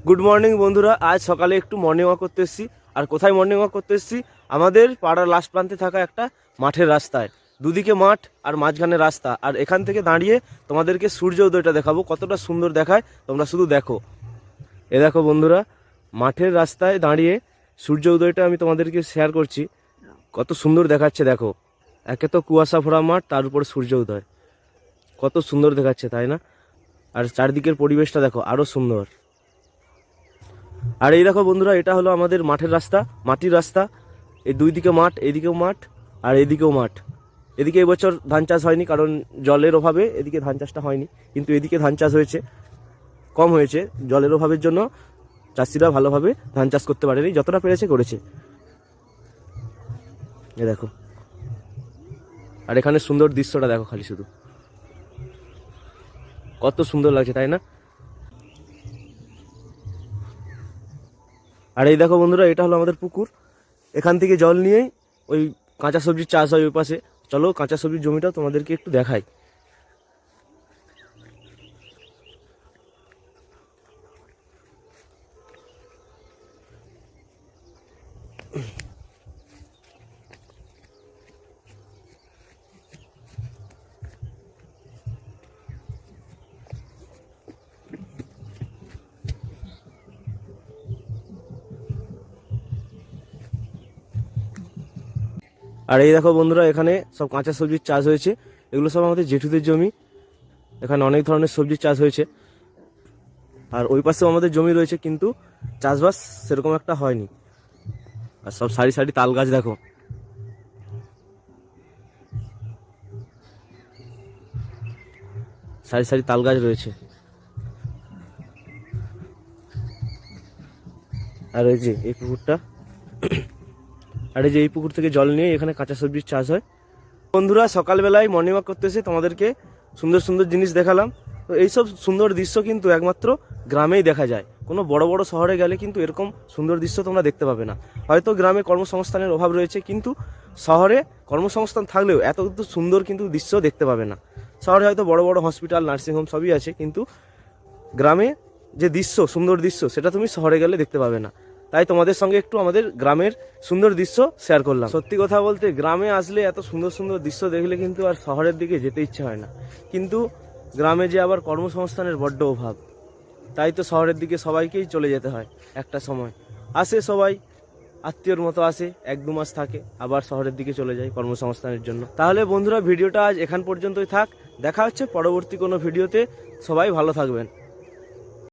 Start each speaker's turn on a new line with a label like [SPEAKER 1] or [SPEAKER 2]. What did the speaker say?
[SPEAKER 1] Good morning বন্ধুরা। আজ সকালে একটু মর্নিং ওয়াক করতে এসেছি। আর কোথায় মর্নিং ওয়াক করতে এসেছি? আমাদের পাড়ার লাস্ট প্রান্তে থাকা একটা মাঠের রাস্তায়। দুদিকে মাঠ আর মাঝখানে রাস্তা। আর এখান থেকে দাঁড়িয়ে তোমাদেরকে সূর্য উদয়টা দেখাবো, কতটা সুন্দর দেখায় তোমরা শুধু দেখো। এ দেখো বন্ধুরা, মাঠের রাস্তায় দাঁড়িয়ে সূর্য উদয়টা আমি তোমাদেরকে শেয়ার করছি। কত সুন্দর দেখাচ্ছে দেখো। একে তো কুয়াশা ভরা মাঠ, তার উপর সূর্য উদয়, কত সুন্দর দেখাচ্ছে তাই না? আর চারদিকের পরিবেশটা দেখো, আরও সুন্দর। আর এই দেখো বন্ধুরা, এটা হলো আমাদের মাঠের রাস্তা, মাটির রাস্তা। এই দুই দিকে মাঠ, এইদিকেও মাঠ আর এদিকেও মাঠ। এদিকে এবছর ধান চাষ হয়নি, কারণ জলের অভাবে এদিকে ধান চাষটা হয়নি। কিন্তু এদিকে ধান চাষ হয়েছে, কম হয়েছে জলের অভাবের জন্য। চাষিরা ভালোভাবে ধান চাষ করতে পারেনি, যতটা পেরেছে করেছে। এ দেখো, আর এখানে সুন্দর দৃশ্যটা দেখো, খালি শুধু কত সুন্দর লাগছে তাই না? আর এই দেখো বন্ধুরা, এটা হলো আমাদের পুকুর। এখান থেকে জল নিয়েই ওই কাঁচা সবজির চাষ হয় ওই পাশে। চলো কাঁচা সবজির জমিটাও তোমাদেরকে একটু দেখাই। আর এই দেখো বন্ধুরা, এখানে সব কাঁচা সবজির চাষ হয়েছে। এগুলো সব আমাদের জেঠুদের জমি। এখানে অনেক ধরনের সবজির চাষ হয়েছে। আর ওই পাশেও আমাদের জমি রয়েছে, কিন্তু চাষবাস সেরকম একটা হয়নি। আর সব সারি সারি তাল গাছ দেখো। সারি সারি তাল গাছ রয়েছে। আর এই যে এই পুকুরটা, আর এই যে এই পুকুর থেকে জল নিয়ে এখানে কাঁচা সবজির চাষ হয়। বন্ধুরা, সকালবেলায় মর্নিং ওয়াক করতে এসে তোমাদেরকে সুন্দর সুন্দর জিনিস দেখালাম। তো এইসব সুন্দর দৃশ্য কিন্তু একমাত্র গ্রামেই দেখা যায়। কোনো বড় বড় শহরে গেলে কিন্তু এরকম সুন্দর দৃশ্য তোমরা দেখতে পাবে না। হয়তো গ্রামে কর্মসংস্থানের অভাব রয়েছে, কিন্তু শহরে কর্মসংস্থান থাকলেও এত সুন্দর কিন্তু দৃশ্য দেখতে পাবে না। শহরে হয়তো বড় বড় হসপিটাল, নার্সিংহোম সবই আছে, কিন্তু গ্রামে যে দৃশ্য, সুন্দর দৃশ্য, সেটা তুমি শহরে গেলে দেখতে পাবে না। তাই তোমাদের সঙ্গে একটু আমাদের গ্রামের সুন্দর দৃশ্য শেয়ার করলাম। সত্যি কথা বলতে, গ্রামে আসলে এত সুন্দর সুন্দর দৃশ্য দেখলে কিন্তু আর শহরের দিকে যেতে ইচ্ছে হয় না। কিন্তু গ্রামে যে আবার কর্মসংস্থানের বড্ড অভাব, তাই তো শহরের দিকে সবাইকেই চলে যেতে হয়। একটা সময় আসে সবাই, আত্মীয়র মতো আসে, 1-2 মাস থাকে, আবার শহরের দিকে চলে যায় কর্মসংস্থানের জন্য। তাহলে বন্ধুরা, ভিডিওটা আজ এখান পর্যন্তই থাক। দেখা হচ্ছে পরবর্তী কোনো ভিডিওতে। সবাই ভালো থাকবেন।